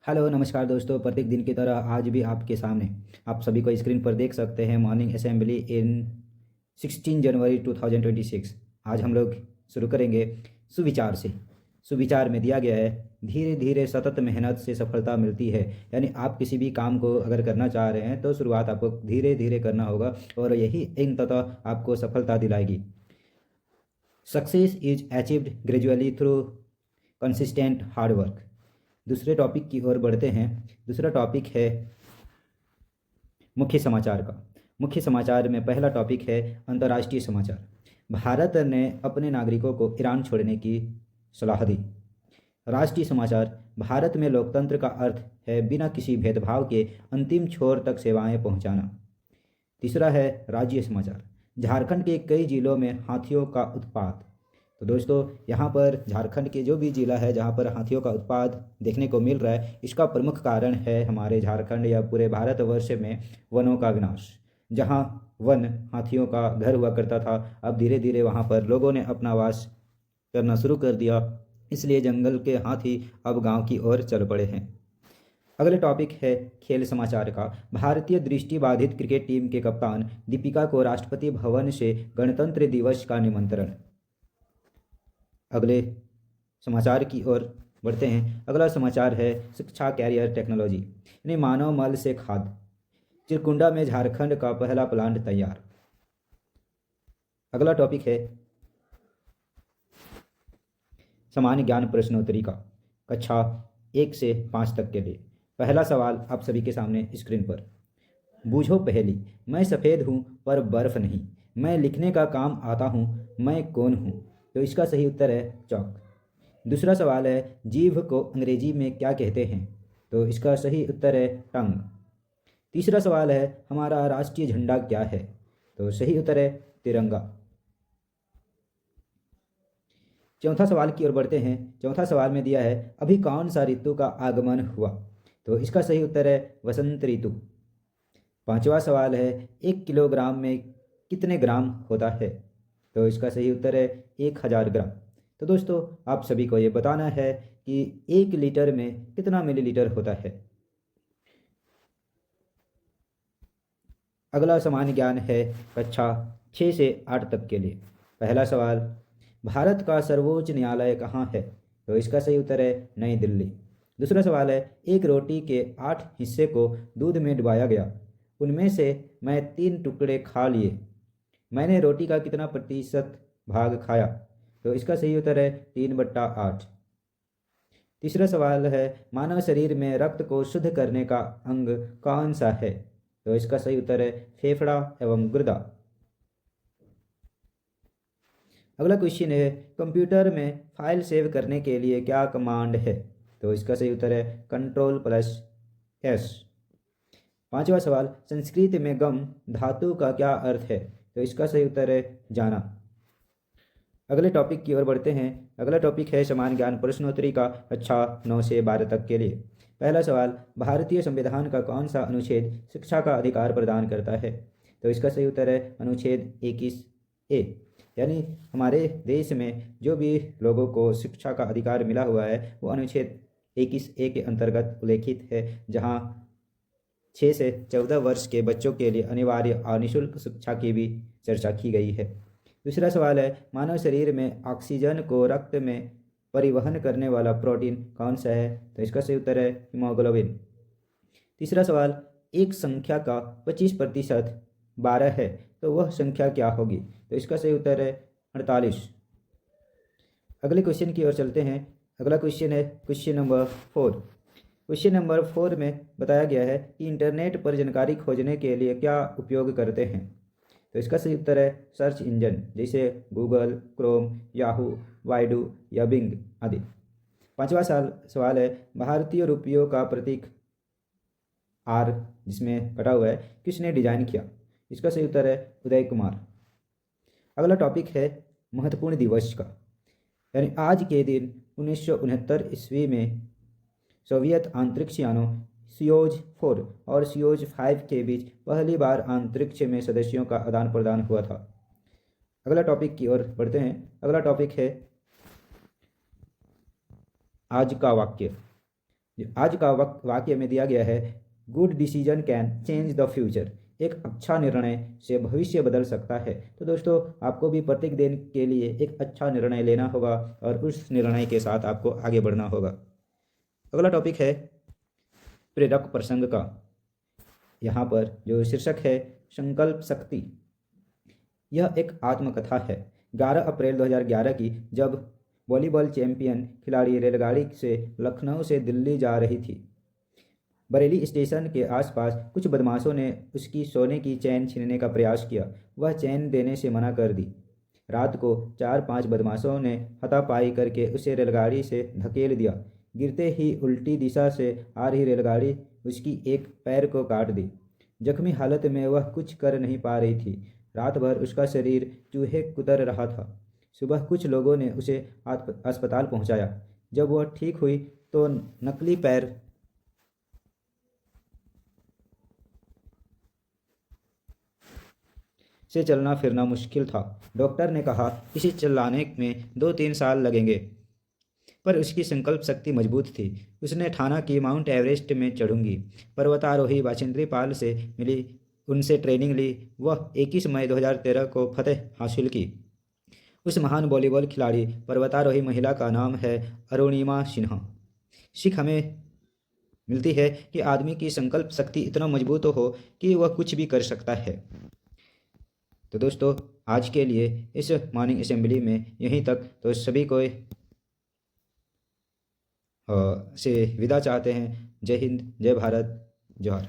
Hello नमस्कार दोस्तों, प्रत्येक दिन की तरह आज भी आपके सामने आप सभी को स्क्रीन पर देख सकते हैं मॉर्निंग असेंबली इन 16 जनवरी 2026। आज हम लोग शुरू करेंगे सुविचार से। सुविचार में दिया गया है, धीरे धीरे सतत मेहनत से सफलता मिलती है। यानी आप किसी भी काम को अगर करना चाह रहे हैं तो शुरुआत आपको धीरे धीरे करना होगा और यही अंततः आपको सफलता दिलाएगी। Success is achieved gradually through consistent hard work. दूसरे टॉपिक की ओर बढ़ते हैं। दूसरा टॉपिक है मुख्य समाचार का। मुख्य समाचार में पहला टॉपिक है अंतर्राष्ट्रीय समाचार। भारत ने अपने नागरिकों को ईरान छोड़ने की सलाह दी। राष्ट्रीय समाचार, भारत में लोकतंत्र का अर्थ है बिना किसी भेदभाव के अंतिम छोर तक सेवाएं पहुंचाना। तीसरा है राज्य समाचार, झारखंड के कई जिलों में हाथियों का उत्पात। तो दोस्तों, यहाँ पर झारखंड के जो भी जिला है जहाँ पर हाथियों का उत्पात देखने को मिल रहा है, इसका प्रमुख कारण है हमारे झारखंड या पूरे भारतवर्ष में वनों का विनाश। जहाँ वन हाथियों का घर हुआ करता था, अब धीरे धीरे वहाँ पर लोगों ने अपना वास करना शुरू कर दिया, इसलिए जंगल के हाथी अब गांव की ओर चल पड़े हैं। अगले टॉपिक है खेल समाचार का। भारतीय दृष्टिबाधित क्रिकेट टीम के कप्तान दीपिका को राष्ट्रपति भवन से गणतंत्र दिवस का निमंत्रण। अगले समाचार की ओर बढ़ते हैं। अगला समाचार है शिक्षा कैरियर टेक्नोलॉजी, यानी मानव मल से खाद। चिरकुंडा में झारखंड का पहला प्लांट तैयार। अगला टॉपिक है सामान्य ज्ञान प्रश्नोत्तरी का, कक्षा 1 से 5 तक के लिए। पहला सवाल आप सभी के सामने स्क्रीन पर। बूझो पहेली, मैं सफ़ेद हूँ पर बर्फ़ नहीं, मैं लिखने का काम आता हूँ, मैं कौन हूँ? तो इसका सही उत्तर है चौक। दूसरा सवाल है जीभ को अंग्रेजी में क्या कहते हैं? तो इसका सही उत्तर है टंग। तीसरा सवाल है हमारा राष्ट्रीय झंडा क्या है? तो सही उत्तर है तिरंगा। चौथा सवाल की ओर बढ़ते हैं। चौथा सवाल में दिया है अभी कौन सा ऋतु का आगमन हुआ? तो इसका सही उत्तर है वसंत ऋतु। पांचवा सवाल है 1 किलोग्राम में कितने ग्राम होता है? तो इसका सही उत्तर है 1000 ग्राम। तो दोस्तों, आप सभी को ये बताना है कि 1 लीटर में कितना मिलीलीटर होता है। अगला सामान्य ज्ञान है कक्षा 6 से 8 तक के लिए। पहला सवाल, भारत का सर्वोच्च न्यायालय कहाँ है? तो इसका सही उत्तर है नई दिल्ली। दूसरा सवाल है एक रोटी के 8 हिस्से को दूध में डुबाया गया, उनमें से मैं 3 टुकड़े खा लिए, मैंने रोटी का कितना प्रतिशत भाग खाया? तो इसका सही उत्तर है 3/8। तीसरा सवाल है मानव शरीर में रक्त को शुद्ध करने का अंग कौन सा है? तो इसका सही उत्तर है फेफड़ा एवं गुर्दा। अगला क्वेश्चन है कंप्यूटर में फाइल सेव करने के लिए क्या कमांड है? तो इसका सही उत्तर है Ctrl+S। पांचवा सवाल, संस्कृत में गम धातु का क्या अर्थ है? तो इसका सही उत्तर है जाना। अगले टॉपिक की ओर बढ़ते हैं। अगला टॉपिक है समान ज्ञान प्रश्नोत्तरी का, कक्षा 9 से 12 तक के लिए। पहला सवाल, भारतीय संविधान का कौन सा अनुच्छेद शिक्षा का अधिकार प्रदान करता है? तो इसका सही उत्तर है अनुच्छेद 21A। यानी हमारे देश में जो भी लोगों को शिक्षा का अधिकार मिला हुआ है वो अनुच्छेद 21A के अंतर्गत उल्लेखित है, जहाँ 6 से 14 वर्ष के बच्चों के लिए अनिवार्य और निःशुल्क शिक्षा की भी चर्चा की गई है। दूसरा सवाल है मानव शरीर में ऑक्सीजन को रक्त में परिवहन करने वाला प्रोटीन कौन सा है? तो इसका सही उत्तर है हीमोग्लोबिन। तीसरा सवाल, एक संख्या का 25% 12 है तो वह संख्या क्या होगी? तो इसका सही उत्तर है 48। अगले क्वेश्चन की ओर चलते हैं। अगला क्वेश्चन है क्वेश्चन नंबर 4। क्वेश्चन नंबर 4 में बताया गया है कि इंटरनेट पर जानकारी खोजने के लिए क्या उपयोग करते हैं? तो इसका सही उत्तर है सर्च इंजन, जैसे गूगल, क्रोम, याहू, वाइडू या बिंग आदि। पांचवा सवाल है भारतीय रुपयों का प्रतीक आर जिसमें कटा हुआ है किसने डिजाइन किया? इसका सही उत्तर है उदय कुमार। अगला टॉपिक है महत्वपूर्ण दिवस का, यानी आज के दिन 1969 ईस्वी में सोवियत अंतरिक्ष यानों सियोज 4 और सियोज 5 के बीच पहली बार अंतरिक्ष में सदस्यों का आदान प्रदान हुआ था। अगला टॉपिक की ओर बढ़ते हैं। अगला टॉपिक है आज का वाक्य। आज का वाक्य में दिया गया है, good decision can change the future. एक अच्छा निर्णय से भविष्य बदल सकता है। तो दोस्तों, आपको भी प्रत्येक दिन के लिए एक अच्छा निर्णय लेना होगा और उस निर्णय के साथ आपको आगे बढ़ना होगा। अगला टॉपिक है प्रेरक प्रसंग का। यहाँ पर जो शीर्षक है संकल्प शक्ति। यह एक आत्मकथा है 11 अप्रैल 2011 की, जब वॉलीबॉल चैंपियन खिलाड़ी रेलगाड़ी से लखनऊ से दिल्ली जा रही थी। बरेली स्टेशन के आसपास कुछ बदमाशों ने उसकी सोने की चैन छीनने का प्रयास किया। वह चैन देने से मना कर दी। रात को 4-5 बदमाशों ने हाथापाई करके उसे रेलगाड़ी से धकेल दिया। गिरते ही उल्टी दिशा से आ रही रेलगाड़ी उसकी एक पैर को काट दी। जख्मी हालत में वह कुछ कर नहीं पा रही थी। रात भर उसका शरीर चूहे कुतर रहा था। सुबह कुछ लोगों ने उसे अस्पताल पहुंचाया। जब वह ठीक हुई तो नकली पैर से चलना फिरना मुश्किल था। डॉक्टर ने कहा इसे चलाने में 2-3 साल लगेंगे, पर उसकी संकल्प शक्ति मजबूत थी। उसने ठाना कि माउंट एवरेस्ट में चढ़ूंगी। पर्वतारोही बाछेंद्री पाल से मिली, उनसे ट्रेनिंग ली। वह 21 मई 2013 को फतेह हासिल की। उस महान वॉलीबॉल खिलाड़ी पर्वतारोही महिला का नाम है अरुणिमा सिन्हा। सीख हमें मिलती है कि आदमी की संकल्प शक्ति इतना मजबूत हो कि वह कुछ भी कर सकता है। तो दोस्तों, आज के लिए इस मॉर्निंग असेंबली में यहीं तक। तो सभी को से विदा चाहते हैं। जय हिंद, जय भारत, जोहार।